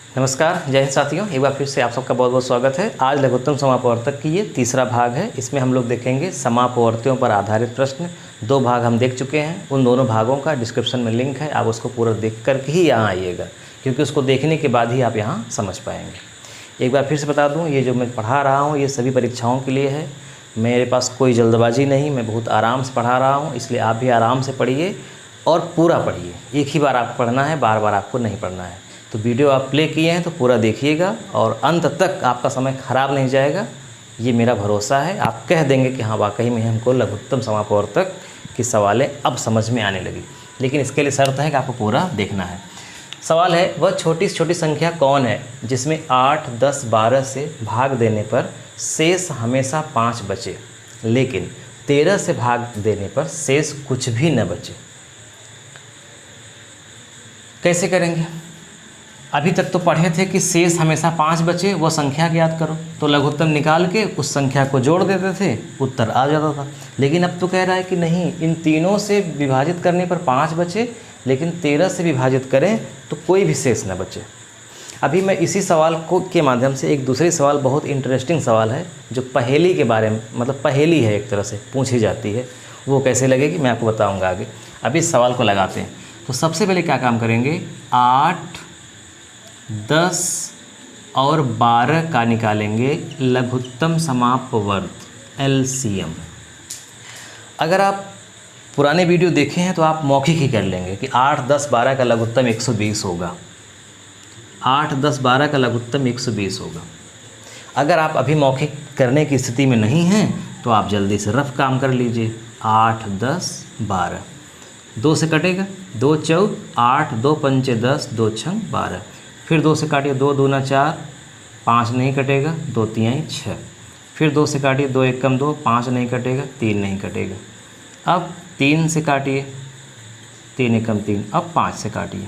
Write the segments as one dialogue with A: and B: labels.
A: नमस्कार, जय हिंद साथियों। एक बार फिर से आप सबका बहुत बहुत स्वागत है। आज लघुत्तम समापवर्तक की ये तीसरा भाग है। इसमें हम लोग देखेंगे समापवर्तियों पर आधारित प्रश्न। 2 भाग हम देख चुके हैं। उन दोनों भागों का डिस्क्रिप्शन में लिंक है, आप उसको पूरा देख कर के ही यहाँ आइएगा, क्योंकि उसको देखने के बाद ही आप यहाँ समझ पाएंगे। एक बार फिर से बता दूँ, ये जो मैं पढ़ा रहा हूँ ये सभी परीक्षाओं के लिए है। मेरे पास कोई जल्दबाजी नहीं, मैं बहुत आराम से पढ़ा रहा हूँ, इसलिए आप भी आराम से पढ़िए और पूरा पढ़िए। एक ही बार आपको पढ़ना है, बार बार आपको नहीं पढ़ना है। तो वीडियो आप प्ले किए हैं तो पूरा देखिएगा और अंत तक आपका समय खराब नहीं जाएगा, ये मेरा भरोसा है। आप कह देंगे कि हाँ वाकई में हमको लघुत्तम समापवर्तक की सवालें अब समझ में आने लगी। लेकिन इसके लिए शर्त है कि आपको पूरा देखना है। सवाल है, वह छोटी से छोटी संख्या कौन है जिसमें 8, 10, 12 से भाग देने पर शेष हमेशा 5 बचे, लेकिन 13 से भाग देने पर शेष कुछ भी न बचे। कैसे करेंगे? अभी तक तो पढ़े थे कि शेष हमेशा 5 बचे, वो संख्या ज्ञात करो, तो लघुत्तम निकाल के उस संख्या को जोड़ देते थे, उत्तर आ जाता था। लेकिन अब तो कह रहा है कि नहीं, इन तीनों से विभाजित करने पर 5 बचे, लेकिन 13 से विभाजित करें तो कोई भी शेष न बचे। अभी मैं इसी सवाल को के माध्यम से एक दूसरी सवाल, बहुत इंटरेस्टिंग सवाल है, जो पहेली के बारे में, मतलब पहेली है एक तरह से, पूछी जाती है। वो कैसे लगेगी मैं आपको बताऊँगा आगे। अभी इस सवाल को लगाते हैं। तो सबसे पहले क्या काम करेंगे, 8, 10 और 12 का निकालेंगे लघुत्तम समापवर्त LCM। अगर आप पुराने वीडियो देखे हैं तो आप मौखिक ही कर लेंगे कि 8, 10, 12 का लघुत्तम 120 होगा। 8, 10, 12 का लघुत्तम 120 होगा। अगर आप अभी मौखिक करने की स्थिति में नहीं हैं तो आप जल्दी से रफ काम कर लीजिए। 8, 10, 12, 2 से कटेगा, 2 चौक 8, 2 पंचे 10, 2 छंग 12। फिर 2 से काटिए, 2 दूना 4, 5 नहीं कटेगा, 2 तिहाई 6। फिर 2 से काटिए, 2 एकम 2, 5 नहीं कटेगा, 3 नहीं कटेगा। अब 3 से काटिए, 3 एकम 3, अब 5 से काटिए,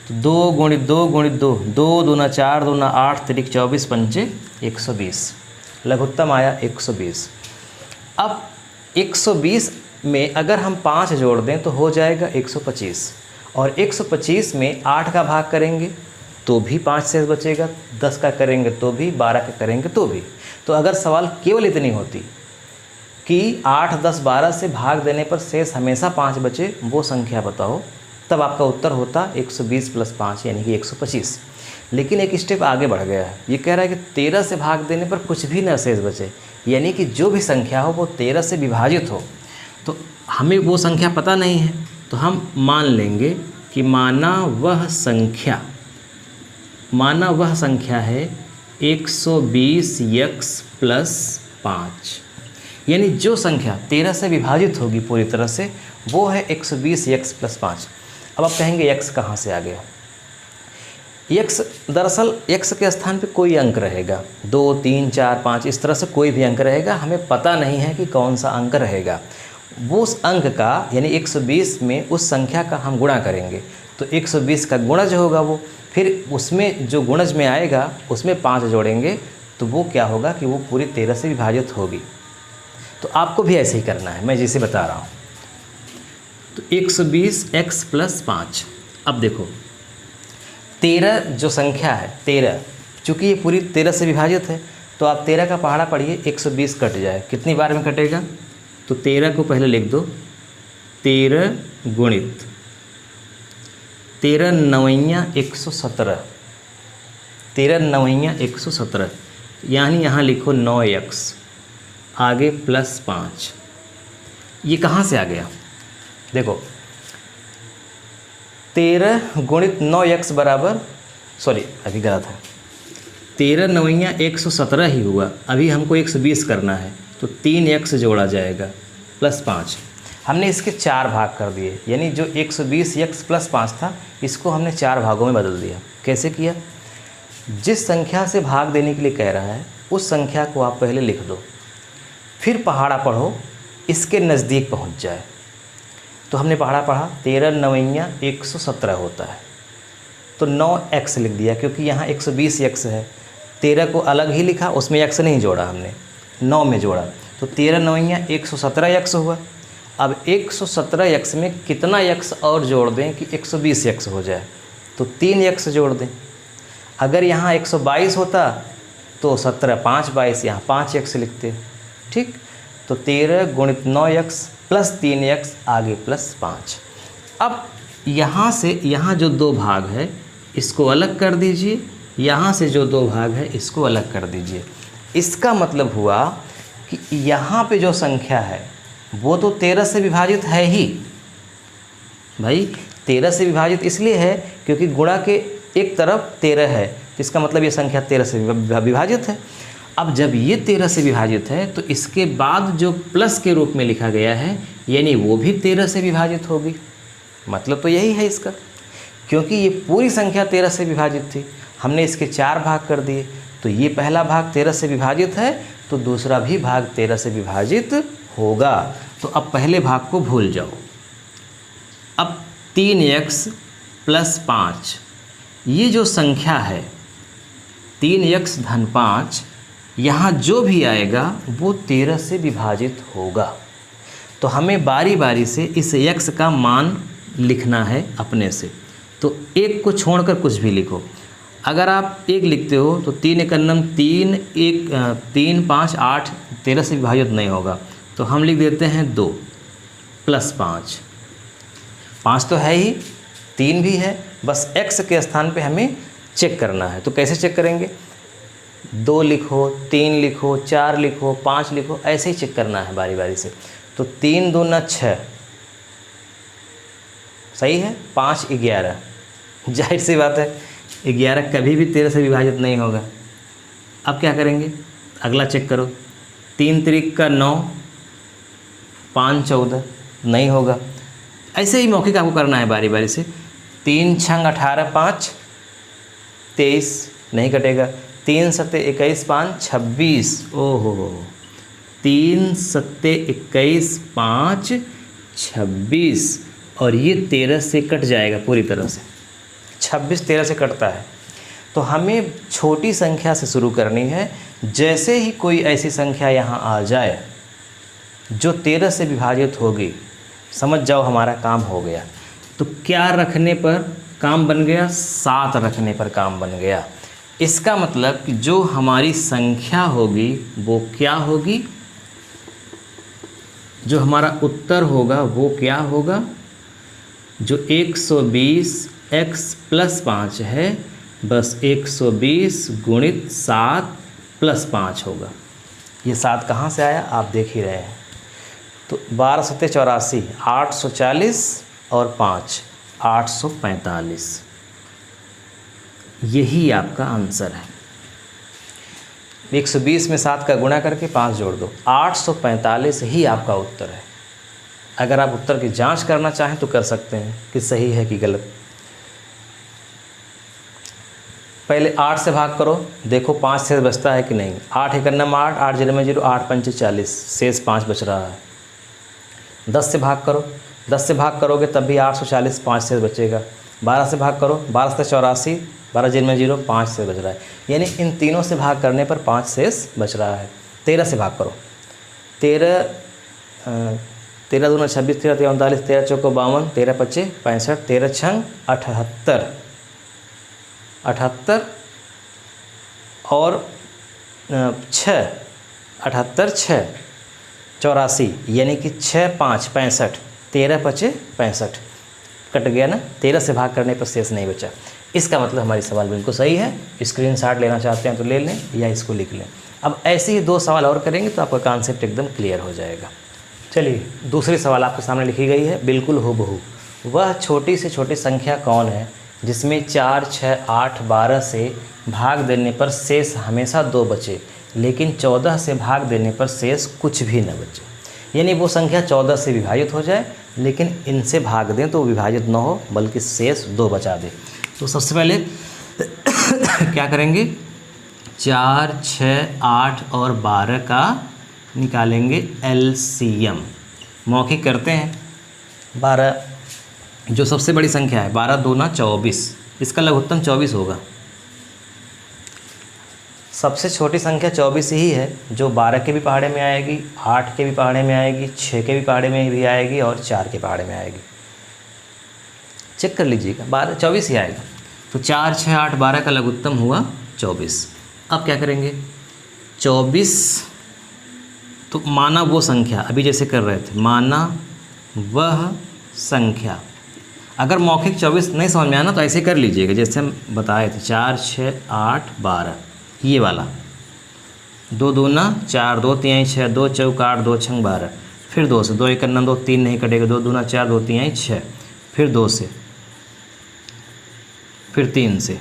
A: तो 2 गुणित 2 गुणित 2, 2 दूना 4, दूना 8, तिरिक 24, पंचे 120। लघुत्तम आया 120। अब 120 में अगर हम 5 जोड़ दें तो हो जाएगा 125, और 125 में 8 का भाग करेंगे तो भी 5 शेष बचेगा, 10 का करेंगे तो भी, 12 का करेंगे तो भी। तो अगर सवाल केवल इतनी होती कि 8, 10, 12 से भाग देने पर शेष हमेशा 5 बचे, वो संख्या बताओ, तब आपका उत्तर होता 120 + 5 यानी कि 125। लेकिन एक स्टेप आगे बढ़ गया है। ये कह रहा है कि 13 से भाग देने पर कुछ भी न शेष बचे, यानी कि जो भी संख्या हो वो 13 से विभाजित हो। तो हमें वो संख्या पता नहीं है, तो हम मान लेंगे कि माना वह संख्या है 120x + 5, यानी जो संख्या 13 से विभाजित होगी पूरी तरह से, वो है 120x + 5। अब आप कहेंगे x कहाँ से आ गया? x, दरअसल x के स्थान पे कोई अंक रहेगा, 2, 3, 4, 5, इस तरह से कोई भी अंक रहेगा। हमें पता नहीं है कि कौन सा अंक रहेगा। वो उस अंक का, यानी 120 में उस संख्या का हम गुणा करेंगे, तो 120 का गुणज होगा वो। फिर उसमें जो गुणज में आएगा उसमें 5 जोड़ेंगे, तो वो क्या होगा कि वो पूरी 13 से विभाजित होगी। तो आपको भी ऐसे ही करना है, मैं जिसे बता रहा हूँ। तो 120x + 5। अब देखो 13 जो संख्या है, 13, चूँकि ये पूरी 13 से विभाजित है, तो आप 13 का पहाड़ा पढ़िए, 120 कट जाए, कितनी बार में कटेगा? तो 13 को पहले लिख दो, 13 गुणित 13 9 117, 13 9 117, यानी यहाँ लिखो 9x, आगे +5। ये कहाँ से आ गया? देखो 13 गुणित 9x बराबर, सॉरी अभी गलत है, 13 9 117 ही हुआ। अभी हमको 120 करना है, तो 3x जोड़ा जाएगा +5। हमने इसके 4 भाग कर दिए, यानी जो 120x + 5 था, इसको हमने 4 भागों में बदल दिया। कैसे किया? जिस संख्या से भाग देने के लिए कह रहा है उस संख्या को आप पहले लिख दो, फिर पहाड़ा पढ़ो, इसके नज़दीक पहुंच जाए। तो हमने पहाड़ा पढ़ा, 13 9 117 होता है, तो 9x लिख दिया, क्योंकि यहाँ 120x है। 13 को अलग ही लिखा, उसमें x नहीं जोड़ा हमने, 9 में जोड़ा, तो 13 9 117x हुआ। अब 117x में कितना x और जोड़ दें कि 120x हो जाए, तो 3x जोड़ दें, अगर यहाँ 122 होता तो 17 5 22, यहाँ 5x लिखते। ठीक, तो 13 गुणित 9x प्लस 3x आगे प्लस 5। अब यहाँ से यहाँ जो दो भाग है इसको अलग कर दीजिए, यहाँ से जो दो भाग है इसको अलग कर दीजिए। इसका मतलब हुआ कि यहाँ पे जो संख्या है वो तो 13 से विभाजित है ही भाई। 13 से विभाजित इसलिए है क्योंकि गुणा के एक तरफ 13 है, तो इसका मतलब ये संख्या 13 से विभाजित है। अब जब ये 13 से विभाजित है तो इसके बाद जो प्लस के रूप में लिखा गया है यानी वो भी 13 से विभाजित होगी। मतलब तो यही है इसका, क्योंकि ये पूरी संख्या 13 से विभाजित थी, हमने इसके 4 भाग कर दिए, तो ये पहला भाग 13 से विभाजित है तो दूसरा भी भाग 13 से विभाजित होगा। तो अब पहले भाग को भूल जाओ। अब 3x प्लस 5 ये जो संख्या है 3x धन 5, यहाँ जो भी आएगा वो 13 से विभाजित होगा। तो हमें बारी बारी से इस x का मान लिखना है अपने से। तो एक को छोड़कर कुछ भी लिखो। अगर आप एक लिखते हो तो 3 एक अन्नम 3 1 3 5 8 13 से विभाजित नहीं होगा, तो हम लिख देते हैं 2 प्लस 5। 5 तो है ही, 3 भी है, बस x के स्थान पे हमें चेक करना है। तो कैसे चेक करेंगे? 2 लिखो, 3 लिखो, 4 लिखो, 5 लिखो, ऐसे ही चेक करना है बारी बारी से। तो 3 दूना 6 सही है, 5 11, जाहिर सी बात है 11 कभी भी 13 से विभाजित नहीं होगा। अब क्या करेंगे? अगला चेक करो, 3 त्रिक का 9, 5 14 नहीं होगा। ऐसे ही मौखिक आपको करना है बारी बारी से। 3 छंग 18 5 23 नहीं कटेगा। 3 सत्ते 21 5 26, ओहो 3 सत्ते 21 5 26, और ये 13 से कट जाएगा पूरी तरह से। 26 13 से कटता है। तो हमें छोटी संख्या से शुरू करनी है। जैसे ही कोई ऐसी संख्या यहाँ आ जाए जो 13 से विभाजित होगी, समझ जाओ हमारा काम हो गया। तो क्या रखने पर काम बन गया? 7 रखने पर काम बन गया। इसका मतलब कि जो हमारी संख्या होगी वो क्या होगी, जो हमारा उत्तर होगा वो क्या होगा? जो 120 x प्लस 5 है, बस 120 गुणित 7 प्लस 5 होगा। ये 7 कहाँ से आया आप देख ही रहे हैं। तो 12 सत्ते 84, 840 और 5 845, यही आपका आंसर है। 120 में 7 का गुणा करके 5 जोड़ दो, 845 ही आपका उत्तर है। अगर आप उत्तर की जांच करना चाहें तो कर सकते हैं कि सही है कि गलत। पहले 8 से भाग करो, देखो 5 से बचता है कि नहीं। 8 एक अन्नम 8, 8 0 में 0, 8 पंचे 40, शेष 5 बच रहा है। 10 से भाग करो, 10 से भाग करोगे तब भी 840, 5 से बचेगा। 12 से भाग करो, 12 से 84, 12 0 में 0, 5 से बच रहा है। यानी इन तीनों से भाग करने पर 5 शेष बच रहा है। 13 से भाग करो, 13 दूना 26, 13 3 39, 13 चौको 52, 13 पच्चे 65, 13 छंग 78, 78 और 6 78 6 84, यानी कि 6 5 65, 13 पचे 65 कट गया ना। 13 से भाग करने पर शेष नहीं बचा। इसका मतलब हमारी सवाल बिल्कुल सही है। स्क्रीनशॉट लेना चाहते हैं तो ले लें या इसको लिख लें। अब ऐसे ही 2 सवाल और करेंगे तो आपका कॉन्सेप्ट एकदम क्लियर हो जाएगा। चलिए दूसरी सवाल आपके सामने लिखी गई है, बिल्कुल हूबहू। वह छोटी से छोटी संख्या कौन है जिसमें 4 6 8 12 से भाग देने पर शेष हमेशा 2 बचे, लेकिन 14 से भाग देने पर शेष कुछ भी न बचे। यानी वो संख्या 14 से विभाजित हो जाए लेकिन इनसे भाग दें तो विभाजित न हो बल्कि शेष 2 बचा दे। तो सबसे पहले क्या करेंगे? 4 6 8 और 12 का निकालेंगे एलसीएम। मौखिक करते हैं। 12 जो सबसे बड़ी संख्या है, 12 दूना 24, इसका लघुत्तम 24 होगा। सबसे छोटी संख्या 24 ही है जो 12 के भी पहाड़े में आएगी, 8 के भी पहाड़े में आएगी, 6 के भी पहाड़े में भी आएगी और 4 के पहाड़े में आएगी। चेक कर लीजिएगा, 12 24 ही आएगा। तो 4, 6, 8, 12 का लघुत्तम हुआ 24। अब क्या करेंगे, 24 तो माना वो संख्या, अभी जैसे कर रहे थे, माना वह संख्या। अगर मौखिक 24 नहीं समझ में आना तो ऐसे कर लीजिएगा जैसे हम बताए थे, 4, 6, 8, 12 ये वाला, 2 दूना 4, 2 तिहाई 6, 2 चौक 8, 2 छंग 12, फिर 2 से, 2 एक 9, 2 3 नहीं कटेगा, 2 दूना 4, 2 तिहाई 6, फिर 2 से, फिर 3 से,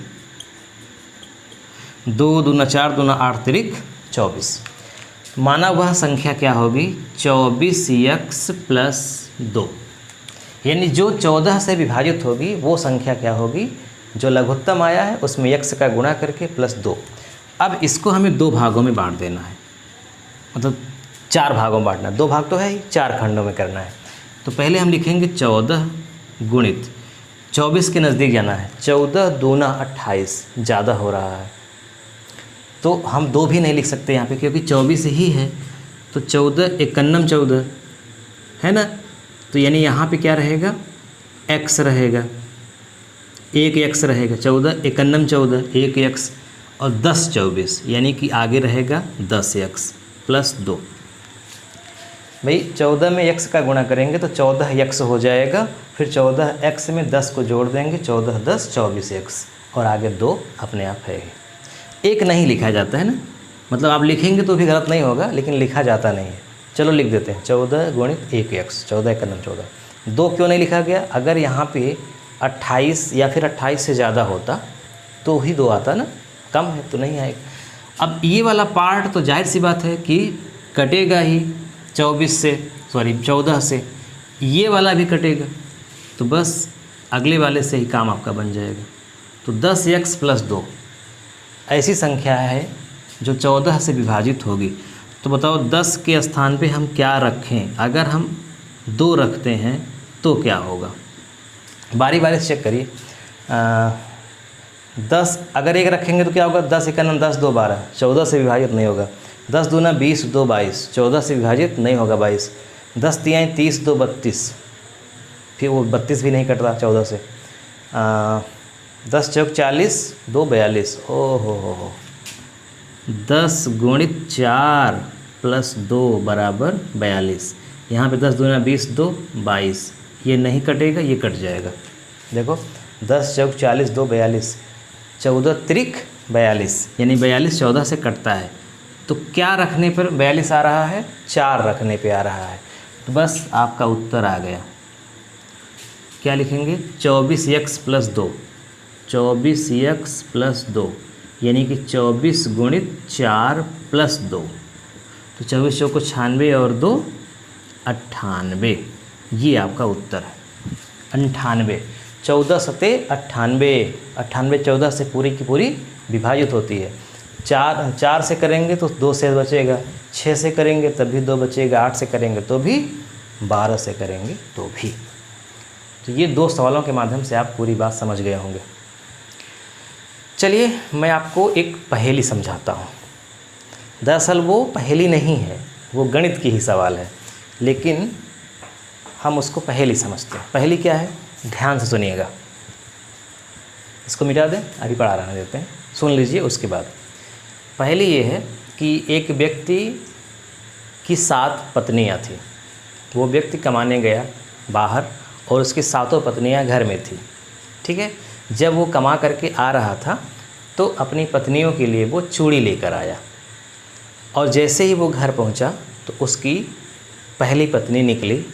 A: 2 दूना 4, दूना 8 तिरिक 24। माना वह संख्या क्या होगी, 24x प्लस 2, यानी जो 14 से विभाजित होगी वो संख्या क्या होगी, जो लघुत्तम आया है उसमें x का गुणा करके प्लस 2। अब इसको हमें 2 भागों में बांट देना है, मतलब 4 भागों में बांटना है, 2 भाग तो है ही, 4 खंडों में करना है। तो पहले हम लिखेंगे 14 गुणित 24 के नज़दीक जाना है, 14 दूना 28 ज़्यादा हो रहा है तो हम 2 भी नहीं लिख सकते यहाँ पे क्योंकि 24 ही है। तो 14 एकन्नम 14 है ना, तो यानी यहाँ पे क्या रहेगा, x रहेगा, 1x रहेगा, 14 एकन्नम 14 1x और 10 24, यानी कि आगे रहेगा 10x प्लस 2। भाई 14 में x का गुणा करेंगे तो 14x हो जाएगा, फिर 14x में 10 को जोड़ देंगे, 14 10 24x और आगे 2 अपने आप है। एक नहीं लिखा जाता है ना, मतलब आप लिखेंगे तो भी गलत नहीं होगा लेकिन लिखा जाता नहीं है। चलो लिख देते हैं 14 गुणित 1x, 14 एकन्नम 14। 2 क्यों नहीं लिखा गया, अगर यहाँ पे 28 या फिर 28 से ज़्यादा होता तो ही 2 आता ना, कम है तो नहीं आएगा। अब ये वाला पार्ट तो जाहिर सी बात है कि कटेगा ही 14 से, ये वाला भी कटेगा, तो बस अगले वाले से ही काम आपका बन जाएगा। तो 10x प्लस 2 ऐसी संख्या है जो 14 से विभाजित होगी। तो बताओ 10 के स्थान पे हम क्या रखें, अगर हम 2 रखते हैं तो क्या होगा, बारी बारी से चेक करिए। 10 अगर 1 रखेंगे तो क्या होगा, 10 एकन्नम 10 2 12, 14 से विभाजित नहीं होगा। 10 दूना 20 2 22, 14 से विभाजित नहीं होगा 22। 10 तिहाई 30 2 32, फिर वो 32 भी नहीं कटता 14 से। 10 चौक 40 2 42, ओ हो 10 गुणित 4 प्लस 2 बराबर 42। यहाँ पे 10 दूना 20 2 22, ये नहीं कटेगा, ये कट जाएगा। देखो 10 चौक 40 2 42, 14 त्रिक 42, यानी 42 14 से कटता है। तो क्या रखने पर 42 आ रहा है, 4 रखने पे आ रहा है। तो बस आपका उत्तर आ गया। क्या लिखेंगे, 24x प्लस 2, 24x प्लस 2, यानी कि 24 गुणित 4 प्लस 2। तो 24 को 96 और 2 98, ये आपका उत्तर है 98। 14 सते 98, 98 14 से पूरी की पूरी विभाजित होती है। 4 से करेंगे तो 2 से बचेगा, 6 से करेंगे तब भी 2 बचेगा, 8 से करेंगे तो भी, 12 से करेंगे तो भी। तो ये 2 सवालों के माध्यम से आप पूरी बात समझ गए होंगे। चलिए मैं आपको एक पहेली समझाता हूँ। दरअसल वो पहेली नहीं है, वो गणित की ही सवाल है, लेकिन हम उसको पहेली समझते हैं। पहेली क्या है, ध्यान से सुनिएगा। इसको मिटा दें, अभी पढ़ा रहने देते हैं, सुन लीजिए उसके बाद। पहेली ये है कि एक व्यक्ति की 7 पत्नियां थी। वो व्यक्ति कमाने गया बाहर और उसकी 7 पत्नियां घर में थी। ठीक है, जब वो कमा करके आ रहा था तो अपनी पत्नियों के लिए वो चूड़ी लेकर आया, और जैसे ही वो घर पहुंचा तो उसकी पहली पत्नी निकली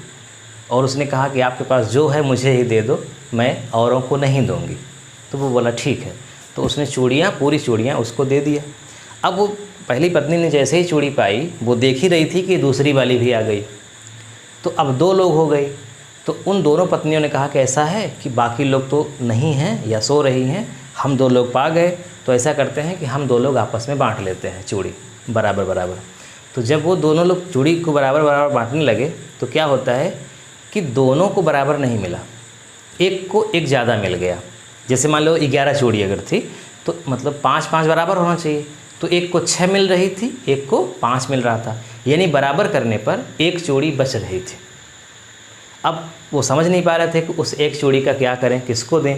A: और उसने कहा कि आपके पास जो है मुझे ही दे दो, मैं औरों को नहीं दूंगी। तो वो बोला ठीक है। तो उसने चूड़ियाँ, पूरी चूड़ियाँ उसको दे दिया। अब वो पहली पत्नी ने जैसे ही चूड़ी पाई, वो देख ही रही थी कि दूसरी वाली भी आ गई। तो अब 2 लोग हो गए। तो उन दोनों पत्नियों ने कहा कि ऐसा है कि बाकी लोग तो नहीं हैं या सो रही हैं, हम 2 लोग पा गए, तो ऐसा करते हैं कि हम 2 लोग आपस में बांट लेते हैं चूड़ी बराबर बराबर। तो जब वो दोनों लोग चूड़ी को बराबर बराबर बांटने लगे तो क्या होता है कि दोनों को बराबर नहीं मिला, एक को एक ज़्यादा मिल गया। जैसे मान लो 11 चूड़ी अगर थी तो मतलब 5-5 बराबर होना चाहिए, तो एक को 6 मिल रही थी, एक को 5 मिल रहा था, यानी बराबर करने पर एक चूड़ी बच रही थी। अब वो समझ नहीं पा रहे थे कि उस एक चूड़ी का क्या करें, किसको दें।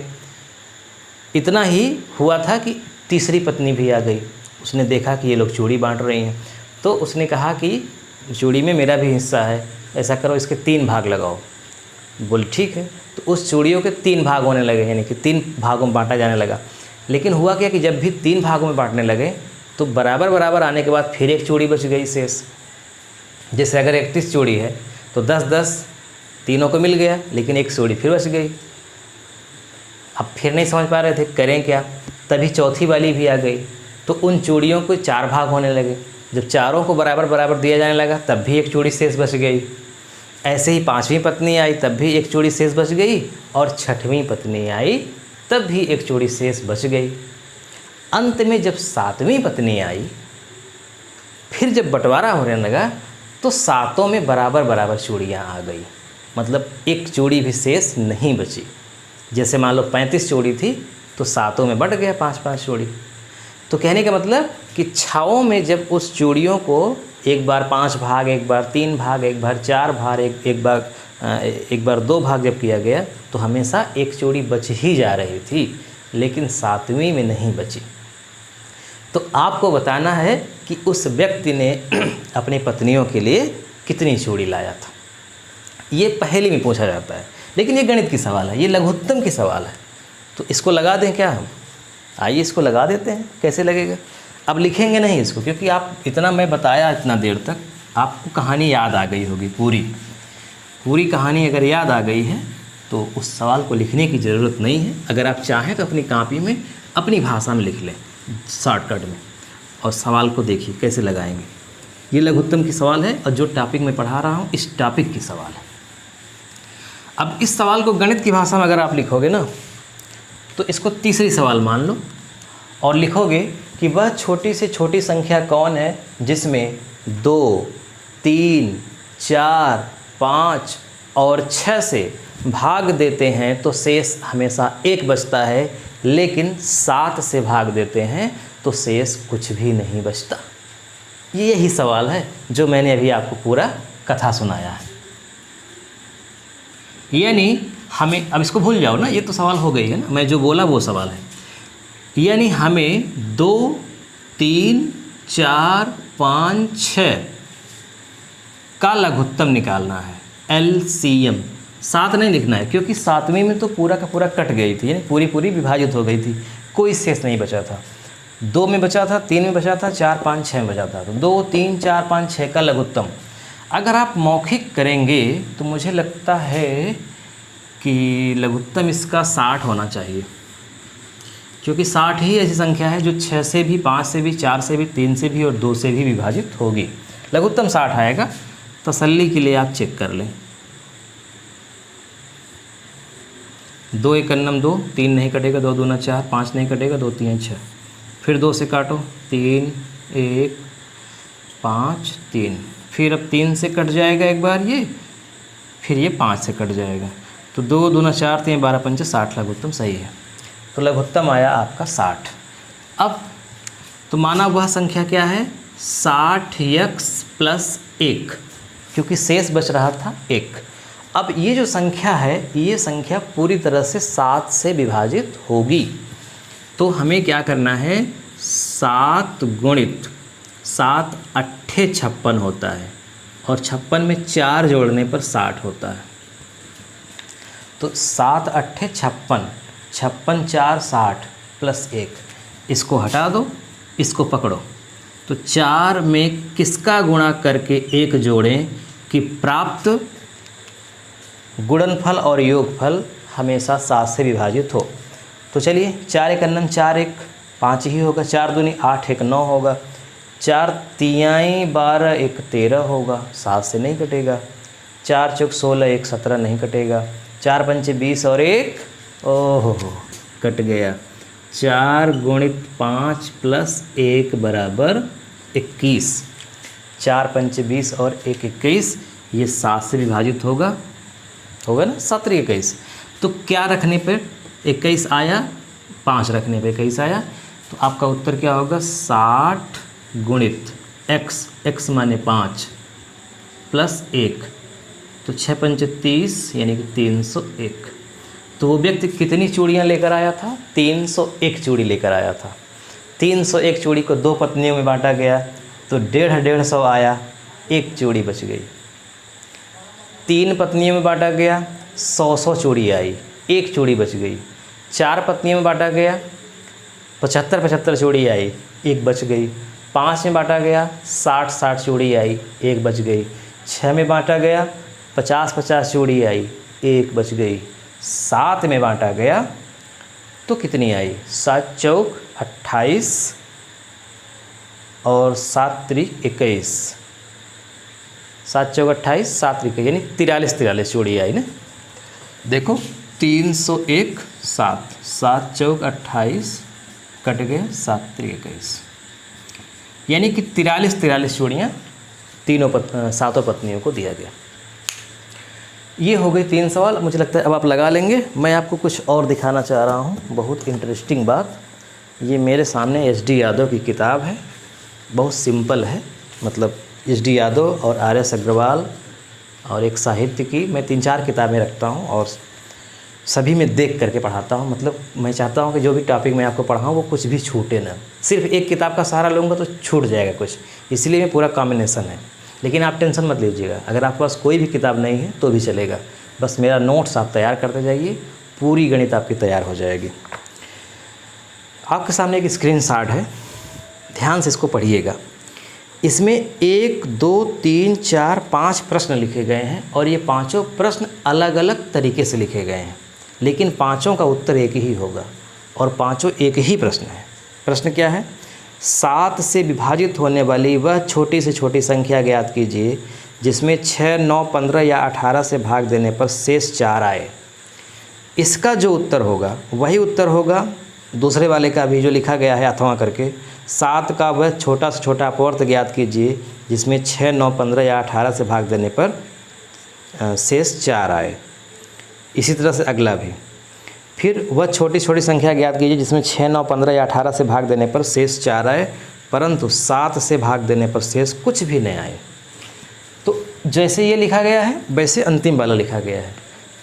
A: इतना ही हुआ था कि तीसरी पत्नी भी आ गई। उसने देखा कि ये लोग चूड़ी बांट रही हैं, तो उसने कहा कि चूड़ी में मेरा भी हिस्सा है, ऐसा करो इसके 3 भाग लगाओ। बोल ठीक है। तो उस चूड़ियों के 3 भाग होने लगे, यानी कि 3 भागों में बांटा जाने लगा। लेकिन हुआ क्या कि जब भी 3 भागों में बांटने लगे तो बराबर बराबर आने के बाद फिर एक चूड़ी बच गई शेष। जैसे अगर 31 चूड़ी है तो 10-10 तीनों को मिल गया, लेकिन एक चूड़ी फिर बच गई। अब फिर नहीं समझ पा रहे थे करें क्या, तभी चौथी वाली भी आ गई। तो उन चूड़ियों को 4 भाग होने लगे। जब चारों को बराबर बराबर दिया जाने लगा तब भी एक चूड़ी शेष बच गई। ऐसे ही 5वीं पत्नी आई तब भी एक चूड़ी शेष बच गई, और 6वीं पत्नी आई तब भी एक चूड़ी शेष बच गई। अंत में जब 7वीं पत्नी आई, फिर जब बंटवारा होने लगा तो 7 में बराबर बराबर चूड़ियाँ आ गई, मतलब एक चूड़ी भी शेष नहीं बची। जैसे मान लो 35 चूड़ी थी तो 7 में बट गया 5-5 चूड़ी। तो कहने का मतलब कि 6 में जब उस चूड़ियों को एक बार 5 भाग, एक बार 3 भाग, एक बार 4 भाग, एक बार 2 भाग जब किया गया तो हमेशा एक चूड़ी बच ही जा रही थी, लेकिन 7वीं में नहीं बची। तो आपको बताना है कि उस व्यक्ति ने अपनी पत्नियों के लिए कितनी चूड़ी लाया था। ये पहेली में पूछा जाता है, लेकिन ये गणित की सवाल है, ये लघुत्तम की सवाल है। तो इसको लगा दें क्या हम? आइए इसको लगा देते हैं, कैसे लगेगा। अब लिखेंगे नहीं इसको, क्योंकि आप इतना मैं बताया इतना देर तक, आपको कहानी याद आ गई होगी। पूरी कहानी अगर याद आ गई है तो उस सवाल को लिखने की ज़रूरत नहीं है। अगर आप चाहें तो अपनी कॉपी में अपनी भाषा में लिख लें शॉर्टकट में, और सवाल को देखिए कैसे लगाएंगे। ये लघुत्तम की सवाल है और जो टॉपिक मैं पढ़ा रहा हूँ इस टॉपिक की सवाल है। अब इस सवाल को गणित की भाषा में अगर आप लिखोगे ना तो इसको तीसरी सवाल मान लो और लिखोगे कि वह छोटी से छोटी संख्या कौन है जिसमें 2, 3, 4, 5 और 6 से भाग देते हैं तो शेष हमेशा 1 बचता है, लेकिन 7 से भाग देते हैं तो शेष कुछ भी नहीं बचता। यही सवाल है जो मैंने अभी आपको पूरा कथा सुनाया है। यानी हमें, अब इसको भूल जाओ ना, ये तो सवाल हो गई है ना, मैं जो बोला वो सवाल है। यानी हमें 2, 3, 4, 5, 6 का लघुत्तम निकालना है, LCM। 7 नहीं लिखना है, क्योंकि 7वीं में तो पूरा का पूरा कट गई थी, यानी पूरी पूरी विभाजित हो गई थी, कोई शेष नहीं बचा था। 2 में बचा था, 3 में बचा था, 4, 5, 6 में बचा था। तो 2, 3, 4, 5, 6 का लघुत्तम अगर आप मौखिक करेंगे तो मुझे लगता है कि लघुत्तम इसका 60 होना चाहिए, क्योंकि 60 ही ऐसी संख्या है जो 6 से भी, 5 से भी, 4 से भी, 3 से भी और 2 से भी विभाजित होगी। लघुत्तम 60 आएगा। तसल्ली के लिए आप चेक कर लें। 2 एक अन्नम 2, 3 नहीं कटेगा, 2 दूना 4, 5 नहीं कटेगा, 2 3 6, फिर 2 से काटो, 3 1 5 3, फिर अब 3 से कट जाएगा एक बार ये, फिर ये 5 से कट जाएगा, तो 2 दूना 4, 3 12 5 60 लघुत्तम सही है। तो लघुत्तम आया आपका 60। अब तो माना वह संख्या क्या है, 60x + 1, क्योंकि शेष बच रहा था 1। अब ये जो संख्या है, ये संख्या पूरी तरह से 7 से विभाजित होगी। तो हमें क्या करना है, 7 गुणित 7 अट्ठे 56 होता है, और 56 में 4 जोड़ने पर 60 होता है। तो 7 अट्ठे 56, 56 4 60 + 1, इसको हटा दो, इसको पकड़ो। तो 4 में किसका गुणा करके 1 जोड़ें कि प्राप्त गुणनफल और योगफल हमेशा 7 से विभाजित हो। तो चलिए, 4 एक अन्नम 4 1 5 ही होगा, 4 दूनी 8 1 9 होगा, 4 तियाई 12 1 13 होगा, 7 से नहीं कटेगा, 4 चौक 16 1 17 नहीं कटेगा, 4 पंचे 20 और 1 ओहो कट गया। 4 गुणित 5 + 1 बराबर 21, 4 पंचे 20 और 1 21, ये 7 से विभाजित होगा ना, 7 21। तो क्या रखने पर 21 आया, 5 रखने पे 21 आया। तो आपका उत्तर क्या होगा, 60 गुणित x माने 5 + 1, तो 6 पंचे 30 यानी कि 301। तो वो व्यक्ति कितनी चूड़ियाँ लेकर आया था? 301 चूड़ी लेकर आया था। 301 चूड़ी को 2 पत्नियों में बांटा गया तो 150 आया, 1 चूड़ी बच गई। 3 पत्नियों में बांटा गया, 100 चूड़ी आई, 1 चूड़ी बच गई। 4 पत्नियों में बांटा गया, 75 चूड़ी आई, 1 बच गई। 5 में बांटा गया, 60 चूड़ी आई, 1 बच गई। 6 में बांटा गया, 50 चूड़ी आई, 1 बच गई। 7 में बांटा गया तो कितनी आई? 7 चौक 28 और 7 त्रिक 21। 7 चौक 28, 7 त्रिक यानी 43 चूड़ी आई ना। देखो 301 7, 7 चौक 28 कट गया, 7 त्रिक 21, यानी कि 43 चूड़ियाँ सातों पत्नियों को दिया गया। ये हो गई 3 सवाल। मुझे लगता है अब आप लगा लेंगे। मैं आपको कुछ और दिखाना चाह रहा हूँ, बहुत इंटरेस्टिंग बात। ये मेरे सामने एच.डी. यादव की किताब है, बहुत सिंपल है। मतलब एच.डी. यादव और आर.एस. अग्रवाल और एक साहित्य की मैं 3-4 किताबें रखता हूँ और सभी में देख करके पढ़ाता हूँ। मतलब मैं चाहता हूँ कि जो भी टॉपिक मैं आपको पढ़ाऊँ वो कुछ भी छूटे ना। सिर्फ एक किताब का सहारा लूँगा तो छूट जाएगा कुछ, इसलिए मैं पूरा कॉम्बिनेशन है। लेकिन आप टेंशन मत लीजिएगा, अगर आपके पास कोई भी किताब नहीं है तो भी चलेगा, बस मेरा नोट्स आप तैयार करते जाइए, पूरी गणित आपकी तैयार हो जाएगी। आपके सामने एक स्क्रीनशॉट है, ध्यान से इसको पढ़िएगा। इसमें 1 2 3 4 5 प्रश्न लिखे गए हैं और ये पांचों प्रश्न अलग अलग तरीके से लिखे गए हैं, लेकिन पांचों का उत्तर एक ही होगा और पांचों एक ही प्रश्न है। प्रश्न क्या है? 7 से विभाजित होने वाली वह छोटी से छोटी संख्या ज्ञात कीजिए जिसमें 6, 9, 15 या 18 से भाग देने पर शेष 4 आए। इसका जो उत्तर होगा वही उत्तर होगा दूसरे वाले का भी, जो लिखा गया है अथवा करके। 7 का वह छोटा से छोटा अपवर्त ज्ञात कीजिए जिसमें 6, 9, 15 या 18 से भाग देने पर शेष 4 आए। इसी तरह से अगला भी। फिर वह छोटी छोटी संख्या ज्ञात कीजिए जिसमें 6, 9, 15 या 18 से भाग देने पर शेष 4 आए, परंतु 7 से भाग देने पर शेष कुछ भी नहीं आए। तो जैसे ये लिखा गया है वैसे अंतिम वाला लिखा गया है।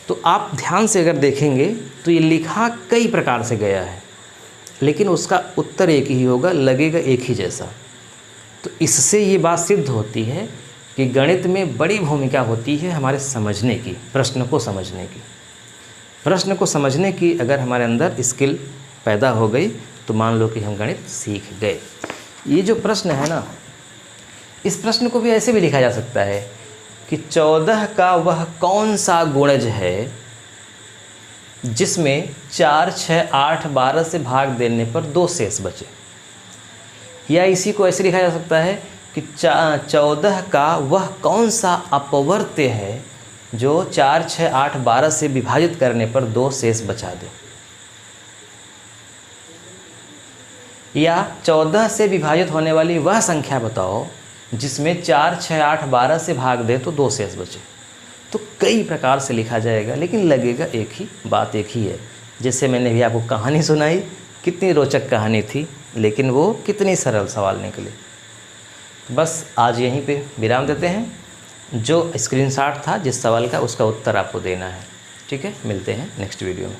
A: तो आप ध्यान से अगर देखेंगे तो ये लिखा कई प्रकार से गया है, लेकिन उसका उत्तर एक ही होगा, लगेगा एक ही जैसा। तो इससे ये बात सिद्ध होती है कि गणित में बड़ी भूमिका होती है हमारे समझने की, प्रश्न को समझने की। प्रश्न को समझने की अगर हमारे अंदर स्किल पैदा हो गई तो मान लो कि हम गणित सीख गए। ये जो प्रश्न है ना, इस प्रश्न को भी ऐसे भी लिखा जा सकता है कि 14 का वह कौन सा गुणज है जिसमें 4, 6, 8, 12 से भाग देने पर 2 शेष बचे। या इसी को ऐसे लिखा जा सकता है कि 14 का वह कौन सा अपवर्त्य है जो 4, 6, 8, 12 से विभाजित करने पर 2 शेष बचा दे। या 14 से विभाजित होने वाली वह संख्या बताओ जिसमें 4, 6, 8, 12 से भाग दे तो 2 शेष बचे। तो कई प्रकार से लिखा जाएगा, लेकिन लगेगा एक ही बात, एक ही है। जैसे मैंने भी आपको कहानी सुनाई, कितनी रोचक कहानी थी, लेकिन वो कितनी सरल सवाल निकले। बस आज यहीं पे विराम देते हैं। जो स्क्रीनशॉट था जिस सवाल का, उसका उत्तर आपको देना है। ठीक है, मिलते हैं नेक्स्ट वीडियो में।